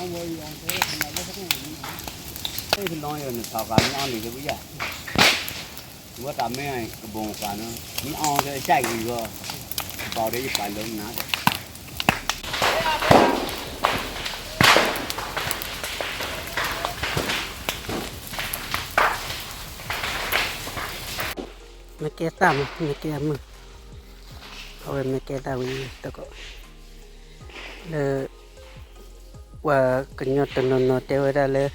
cái lo rồi nó thảo cả nó thì cái bây giờ bữa tạm mấy ngày cái bông cả nó on cái chạy gì cơ vào đây phải lớn ná mấy cái tạm mấy cái mựcเอาmấy cái tạm gì tất cả le qua cái nhọt nó tiêu ra le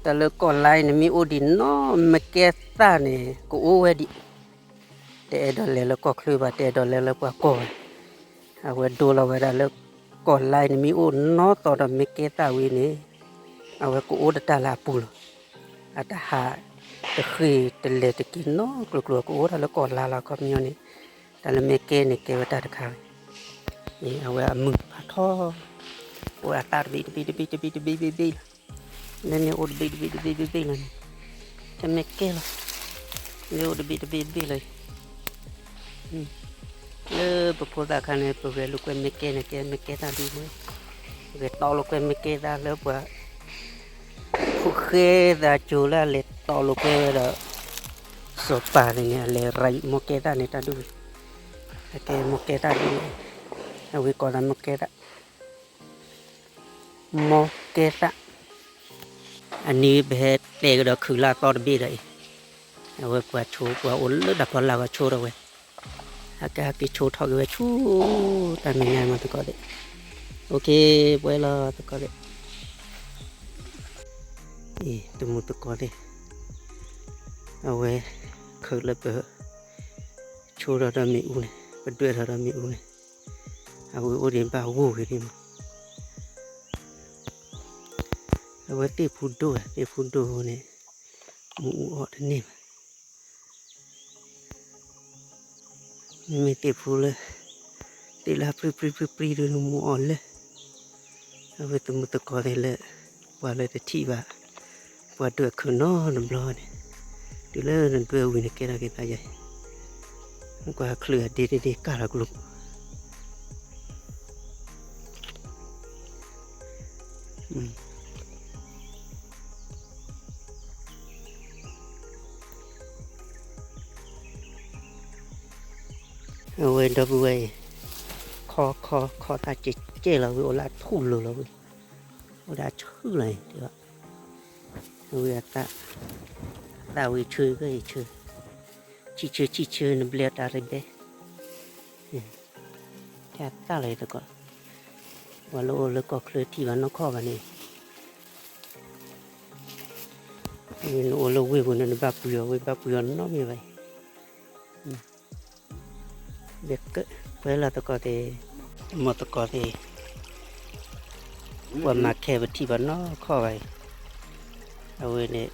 แต่เลยก่อนไล่เนี่ยมีอุดินเนาะมาแก้ตาเนี่ยกูโอ้เวดิแต่ดอลเลยแล้วก็คือว่าแต่ดอลเลยแล้วก็ก่อนเอาไว้ดูเราไว้ได้แล้วก่อนไล่เนี่ยมีอุเนาะตอนนั้นมาแก้ตาวินี่เอาไว้กูโอ้ตาลาปูลอาตาหาตะคือตะเลตะกินเนาะกลัวๆกูโอ้แล้วก่อนลาก็มีนี่แต่ละมาแก้เนี่ยแก้ไว้ตาตะคายนี่เอาไว้มือพาท่อว่าตาบีnên nhiều ổn bị này cho mẹ kêu là nhiều ổn bị này lơ bố cô ta khăn này bố về lúc quen mẹ kêu ta đi mới về to lúc quen mẹ kêu ta lớp quá phụ khê ra chú là lệ to lúc quen là sốt bà này nè lệ rải một kêu ta này ta đuôi cái một kêu ta đi rồi còn là một kêu taอันนี้เบสเตก็เดี๋ยวคือลาตอนบีเลยเอาไว้กว่าโชว์กว่าอุ่นหรือดับพอเราก็โชว์เอาไว้อากาศที่โชว์ทอกันไว้ชูแต่ไม่ง่ายมันตะกอเลยโอเคไว้รอตะกอเลยนี่ตัวมือตะกอเลยเอาไว้คือเลยเปิดโชว์เราได้มีอุ่นเป็นด้วยเราได้มีอุ่นเอาไว้อุ่นเดี๋ยวไปเอาวูกันดิเอาไว้ตีพูดด้วยเนี่ยหมูออดนี่ไม่ตีพูดเลยตีลาปรีด้วยหมูอ่อนเลยเอาไว้ตัวมุตะกอเลยว่าเลยแต่ที่ว่าด้วยคือนอนน้ำร้อนดีเลยนั่นด้วยวินเกล้าตาใหญ่กว่าเคลือดีกาลกลุกเอาไว้ดับไว้คอตาเจเราเวลาทุ่มเลยเราเวลาชื่อเลยเดี๋ยวเอาไว้ตาไว้ชื่อก็ชื่อชื่อนั่นเปลี่ยนอะไรไปแค่ตาเลยแต่ก็ว่าเราแล้วก็เคลื่อนที่วันนอกข้อวันนี้เราเว้ยวันนั้นบับเรือน้องมีไว้เด็กก็เวลาตะกอเตมอตะกอเตว่ามาแค่วันที่วันนอกข้อไว้เอาไว้เนี่ย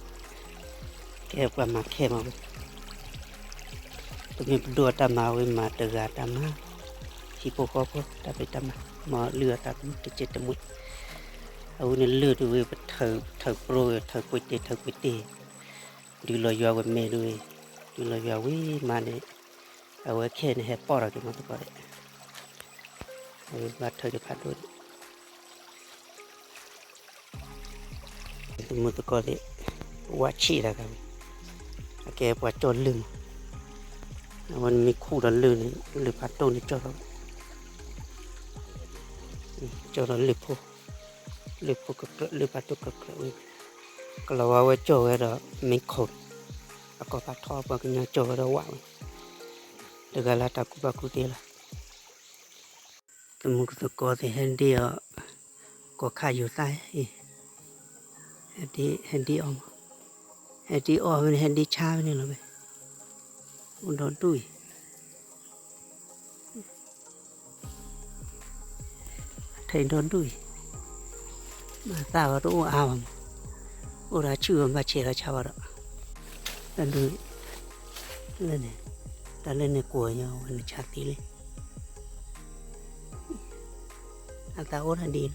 แค่ว่ามาแค่มาตัวมีดัวตามมาไว้มาเดือดตามมาที่พวกเขาตามไปตามมาเรือตามติดเจตมุดเอาเนี่ยเลือดด้วยเธอโปรยเธอกุยเตดูลอยยาวกับเมย์ด้วยดูลอยยาววิมาเนี่ยเอาไว้แค่ในแฮปปี้เราจะมาตะกอเลยเอาไว้บัดเธอจะพัดด้วยมาตะกอเลยวัดชีแล้วครับแกวัดจนลืมมันมีคู่ดันลืมหรือพัดโตนี่จอเราหลิบพวกก็หรือพัดตัวก็เราเอาไว้โจไว้เราไม่ขดแล้วก็พัดท่อไปกันยังโจเราว่างDegala takku baku tela. Temu ko te hendi ko kayu tai. Hendi om. Hendi cha ni lo be. Undon tui. Thầy đón tui. Mà tao ro awam. Ora chu ma che ra cha wa ro. Dan tui. Lên này. Ta lên này của nhau nó chặt tí lên anh ta ốt đi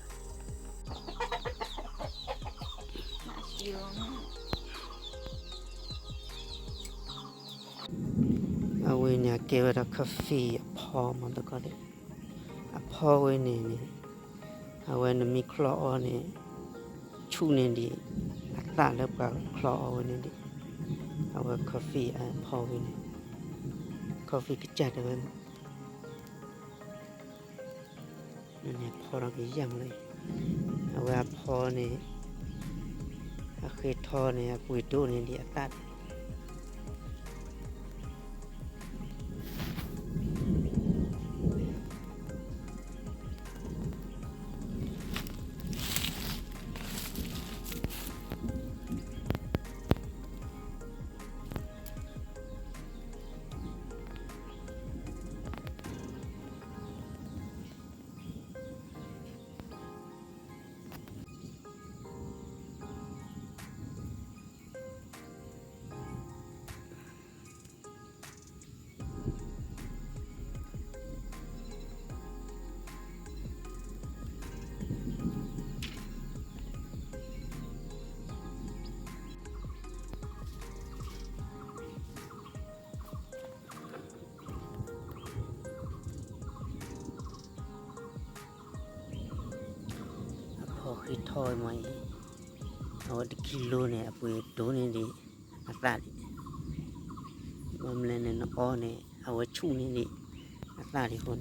ở bên nhà kêu là cà phê pho mà tôi có đấy pho bên này เอาไว้มีคลอเนี่ยชูเนี่ยดิอัตราแล้วก็คลอไว้เนี่ยดิเอาไว้กาแฟพอไว้เนี่ยกาแฟก็จัดเอาไว้นั่นเนี่ยพอเราก็ยังเลยเอาไว้พอเนี่ยเคยทอเนี่ยปุยโตเนี่ยดิอัตราพอเคยทอมาเอาไว้กิโลเนี่ยปุยโตเนี่ยดิอัตรามันเลยเนี่ยอ้อเนี่ยเอาไว้ชูเนี่ยดิอัตราที่คน